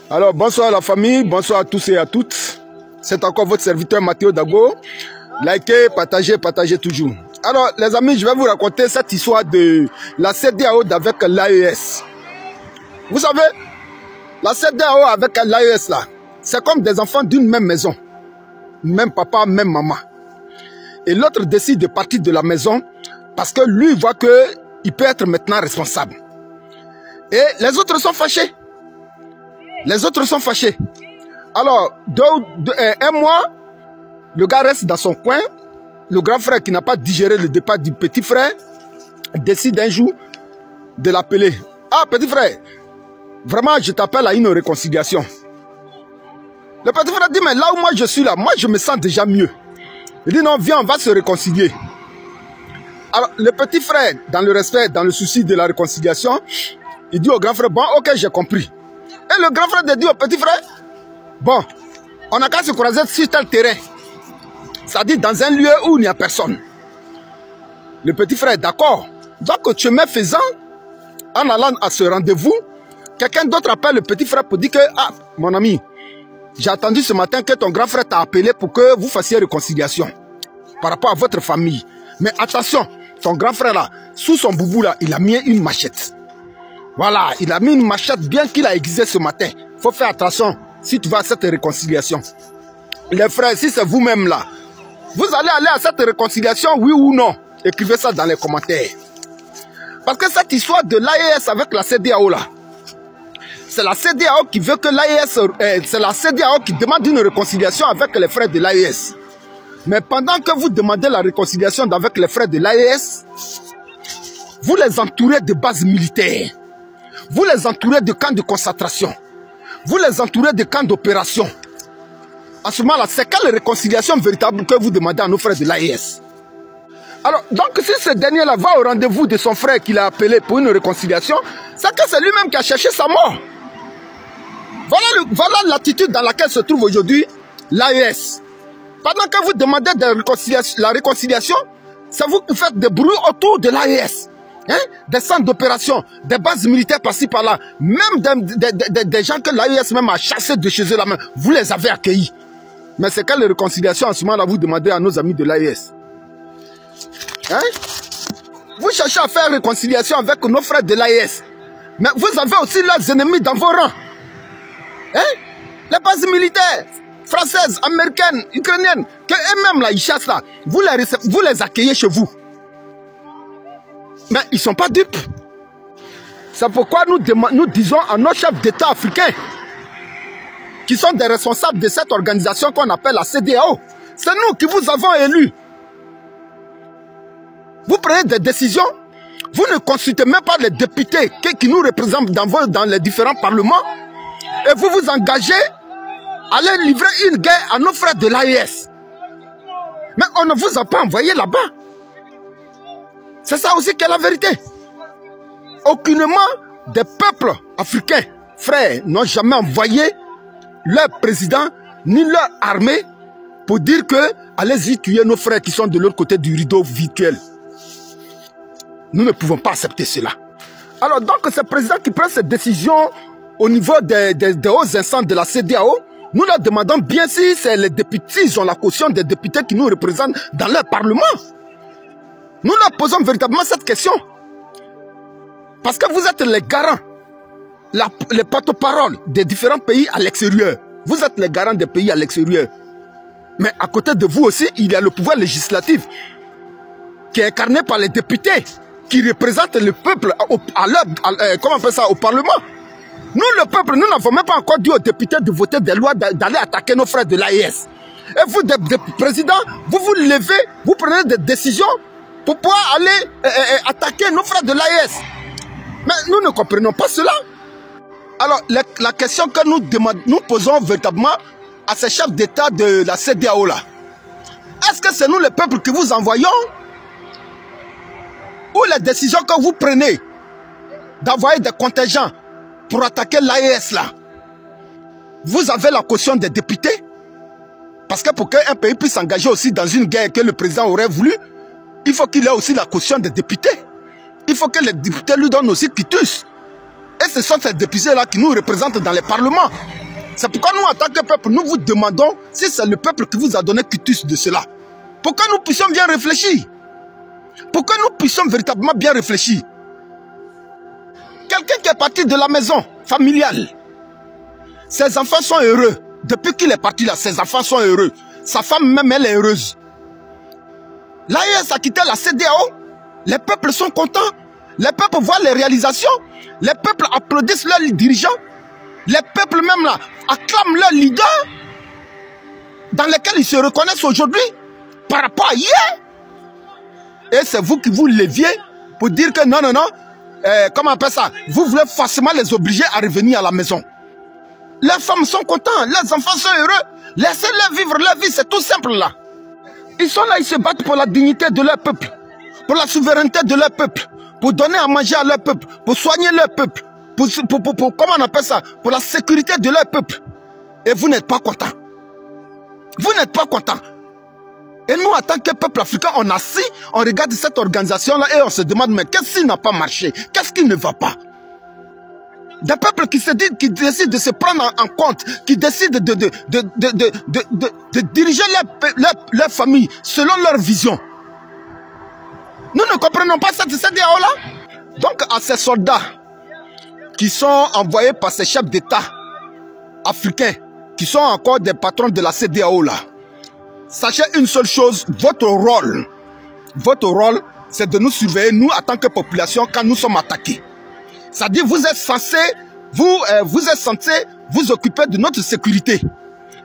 Alors, bonsoir à la famille, bonsoir à tous et à toutes. C'est encore votre serviteur Mathéo Dago. Likez, partagez, partagez toujours. Alors, les amis, je vais vous raconter cette histoire de la CEDEAO avec l'AES. Vous savez, la CEDEAO avec l'AES là, c'est comme des enfants d'une même maison. Même papa, même maman. Et l'autre décide de partir de la maison parce que lui voit qu'il peut être maintenant responsable. Et les autres sont fâchés. Les autres sont fâchés. Alors, un mois, le gars reste dans son coin. Le grand frère qui n'a pas digéré le départ du petit frère décide un jour de l'appeler. Ah, petit frère, vraiment, je t'appelle à une réconciliation. Le petit frère dit, mais là où moi je suis là, moi je me sens déjà mieux. Il dit, non, viens, on va se réconcilier. Alors, le petit frère, dans le respect, dans le souci de la réconciliation, il dit au grand frère, bon, ok, j'ai compris. Et le grand frère dit au petit frère, bon, on n'a qu'à se croiser sur tel terrain. C'est-à-dire dans un lieu où il n'y a personne. Le petit frère est d'accord. Donc, chemin faisant, en allant à ce rendez-vous, quelqu'un d'autre appelle le petit frère pour dire que, ah, mon ami, j'ai attendu ce matin que ton grand frère t'a appelé pour que vous fassiez réconciliation par rapport à votre famille. Mais attention, ton grand frère là, sous son boubou là, il a mis une machette. Voilà, il a mis une machette bien qu'il a aiguisé ce matin. Il faut faire attention si tu vas à cette réconciliation. Les frères, si c'est vous-même là, vous allez aller à cette réconciliation, oui ou non? Écrivez ça dans les commentaires. Parce que cette histoire de l'AES avec la CEDEAO là, c'est la CEDEAO qui veut que l'AES, c'est la CEDEAO qui demande une réconciliation avec les frères de l'AES. Mais pendant que vous demandez la réconciliation avec les frères de l'AES, vous les entourez de bases militaires. Vous les entourez de camps de concentration. Vous les entourez de camps d'opération. En ce moment-là, c'est quelle réconciliation véritable que vous demandez à nos frères de l'AES? Alors, donc si ce dernier-là va au rendez-vous de son frère qu'il a appelé pour une réconciliation, c'est que c'est lui-même qui a cherché sa mort. Voilà l'attitude dans laquelle se trouve aujourd'hui l'AES. Pendant que vous demandez la réconciliation, c'est vous qui faites des bruits autour de l'AES. Hein? Des centres d'opération, des bases militaires par-ci par-là, même des gens que l'AES même a chassés de chez eux là-même, vous les avez accueillis. Mais c'est quelle réconciliation en ce moment-là vous demandez à nos amis de l'AES? Hein? Vous cherchez à faire réconciliation avec nos frères de l'AES, mais vous avez aussi leurs ennemis dans vos rangs. Hein? Les bases militaires françaises, américaines, ukrainiennes, que eux-mêmes là, ils chassent là, vous les accueillez chez vous. Mais ils ne sont pas dupes. C'est pourquoi nous disons à nos chefs d'État africains, qui sont des responsables de cette organisation qu'on appelle la CEDEAO, c'est nous qui vous avons élus. Vous prenez des décisions, vous ne consultez même pas les députés qui nous représentent dans les différents parlements, et vous vous engagez à aller livrer une guerre à nos frères de l'AES. Mais on ne vous a pas envoyé là-bas. C'est ça aussi qui est la vérité. Aucunement des peuples africains, frères, n'ont jamais envoyé leur président ni leur armée pour dire que allez-y tuer nos frères qui sont de l'autre côté du rideau virtuel. Nous ne pouvons pas accepter cela. Alors donc ce président qui prend cette décision au niveau des hauts instances de la CEDEAO, nous leur demandons bien si c'est les députés, ils ont la caution des députés qui nous représentent dans leur parlement. Nous leur posons véritablement cette question. Parce que vous êtes les garants, les porte-parole des différents pays à l'extérieur. Vous êtes les garants des pays à l'extérieur. Mais à côté de vous aussi, il y a le pouvoir législatif qui est incarné par les députés qui représentent le peuple comment on appelle ça, au Parlement. Nous, le peuple, nous n'avons même pas encore dit aux députés de voter des lois, d'aller attaquer nos frères de l'AES. Et vous, des présidents, vous vous levez, vous prenez des décisions pour pouvoir aller attaquer nos frères de l'AES. Mais nous ne comprenons pas cela. Alors, la question que nous posons véritablement à ces chefs d'État de la CEDEAO là, est-ce que c'est nous le peuple que vous envoyons? Ou les décisions que vous prenez d'envoyer des contingents pour attaquer l'AES là, vous avez la caution des députés? Parce que pour qu'un pays puisse s'engager aussi dans une guerre que le président aurait voulu, il faut qu'il ait aussi la caution des députés. Il faut que les députés lui donnent aussi quitus. Et ce sont ces députés-là qui nous représentent dans les parlements. C'est pourquoi nous, en tant que peuple, nous vous demandons si c'est le peuple qui vous a donné quitus de cela. Pour que nous puissions bien réfléchir. Pour que nous puissions véritablement bien réfléchir. Quelqu'un qui est parti de la maison familiale, ses enfants sont heureux. Depuis qu'il est parti là, ses enfants sont heureux. Sa femme même, elle est heureuse. L'AES a quitté la CEDEAO. Les peuples sont contents. Les peuples voient les réalisations. Les peuples applaudissent leurs dirigeants. Les peuples même là acclament leurs leaders dans lesquels ils se reconnaissent aujourd'hui par rapport à hier. Et c'est vous qui vous leviez pour dire que non, comment on appelle ça? Vous voulez forcément les obliger à revenir à la maison. Les femmes sont contents, les enfants sont heureux. Laissez-les vivre leur vie, c'est tout simple là. Ils sont là, ils se battent pour la dignité de leur peuple, pour la souveraineté de leur peuple, pour donner à manger à leur peuple, pour soigner leur peuple, pour comment on appelle ça, pour la sécurité de leur peuple. Et vous n'êtes pas contents. Vous n'êtes pas contents. Et nous, en tant que peuple africain, on assis, on regarde cette organisation-là et on se demande, mais qu'est-ce qui n'a pas marché? Qu'est-ce qui ne va pas? Des peuples qui décident de se prendre en compte, qui décident de diriger leur famille selon leur vision. Nous ne comprenons pas cette CEDEAO-là. Donc, à ces soldats qui sont envoyés par ces chefs d'État africains, qui sont encore des patrons de la CEDEAO-là, sachez une seule chose, votre rôle, c'est de nous surveiller, nous, en tant que population, quand nous sommes attaqués. C'est-à-dire, vous êtes censé vous occuper de notre sécurité.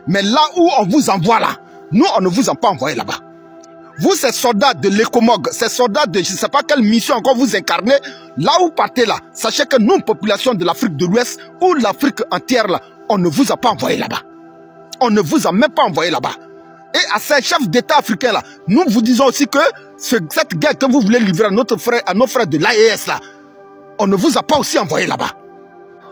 Mais là où on vous envoie là, nous, on ne vous a pas envoyé là-bas. Vous, ces soldats de l'ECOMOG, ces soldats de je ne sais pas quelle mission encore vous incarnez, là où partez là, sachez que nous, population de l'Afrique de l'Ouest, ou l'Afrique entière là, on ne vous a pas envoyé là-bas. On ne vous a même pas envoyé là-bas. Et à ces chefs d'État africains là, nous vous disons aussi que cette guerre que vous voulez livrer à nos frères de l'AES là, on ne vous a pas aussi envoyé là-bas.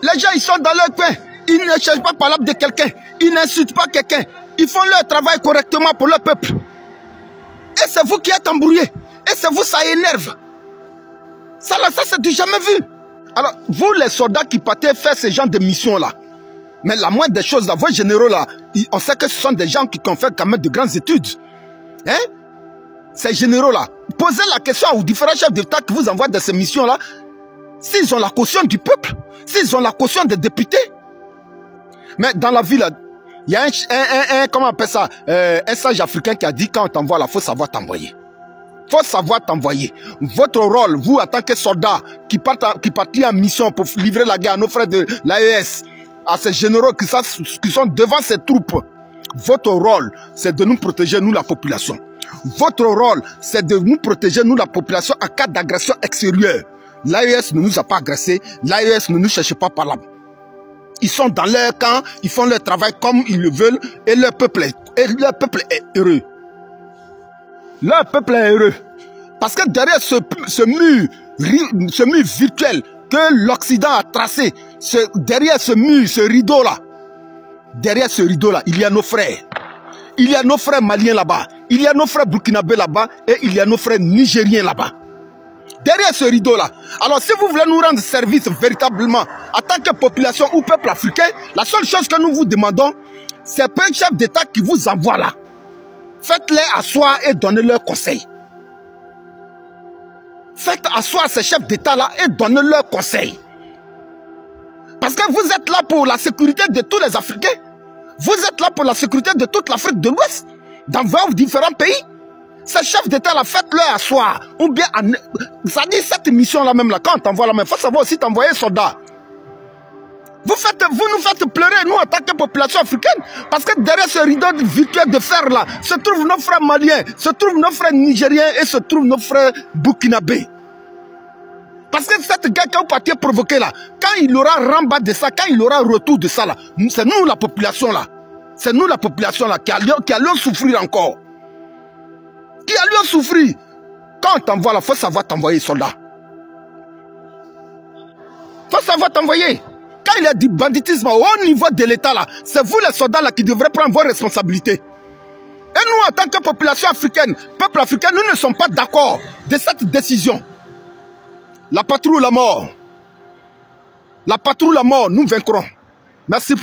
Les gens, ils sont dans leur coin. Ils ne cherchent pas par de quelqu'un. Ils n'insultent pas quelqu'un. Ils font leur travail correctement pour leur peuple. Et c'est vous qui êtes embrouillés. Et c'est vous, ça énerve. Ça, c'est du jamais vu. Alors, vous, les soldats qui partez faire ce genre de missions-là, mais la moindre des choses, là, vos généraux, là, on sait que ce sont des gens qui ont fait quand même de grandes études. Hein? Ces généraux-là, posez la question aux différents chefs d'État qui vous envoient dans ces missions-là, s'ils ont la caution du peuple, s'ils ont la caution des députés. Mais dans la vie, là, il y a comment on appelle ça, un sage africain qui a dit, quand on t'envoie là, il faut savoir t'envoyer. Il faut savoir t'envoyer. Votre rôle, vous, en tant que soldat, qui partent en mission pour livrer la guerre à nos frères de l'AES, à ces généraux qui sont devant ces troupes, votre rôle, c'est de nous protéger, nous, la population. Votre rôle, c'est de nous protéger, nous, la population, en cas d'agression extérieure. L'AES ne nous a pas agressés, l'AES ne nous cherche pas par là. Ils sont dans leur camp, ils font leur travail comme ils le veulent et leur peuple est heureux. Leur peuple est heureux. Parce que derrière ce mur virtuel que l'Occident a tracé, derrière ce mur, ce rideau-là, il y a nos frères. Il y a nos frères maliens là-bas, il y a nos frères burkinabés là-bas et il y a nos frères nigériens là-bas. Derrière ce rideau-là. Alors si vous voulez nous rendre service véritablement en tant que population ou peuple africain, la seule chose que nous vous demandons, c'est un chef d'État qui vous envoie là. Faites-les asseoir et donnez-leur conseil. Faites asseoir ces chefs d'État-là et donnez-leur conseil. Parce que vous êtes là pour la sécurité de tous les Africains. Vous êtes là pour la sécurité de toute l'Afrique de l'Ouest, dans vos différents pays. Ces chefs d'État-là, faites-leur asseoir. Ou bien, ça dit cette mission-là même, là, quand on t'envoie la main, il faut savoir aussi t'envoyer un soldat. Vous nous faites pleurer, nous, en tant que population africaine, parce que derrière ce rideau virtuel de fer-là, se trouvent nos frères maliens, se trouvent nos frères nigériens et se trouvent nos frères burkinabés. Parce que cette guerre que vous partiez provoquer là, quand il aura rembat de ça, quand il aura retour de ça là, c'est nous la population là. C'est nous la population là qui allons souffrir encore. Qui allons souffrir. Quand on t'envoie là, il faut savoir t'envoyer, soldat. Il faut savoir t'envoyer. Quand il y a du banditisme au haut niveau de l'État là, c'est vous les soldats là qui devrez prendre vos responsabilités. Et nous en tant que population africaine, peuple africain, nous ne sommes pas d'accord de cette décision. La patrie ou la mort. La patrouille, la mort, nous vaincrons. Merci.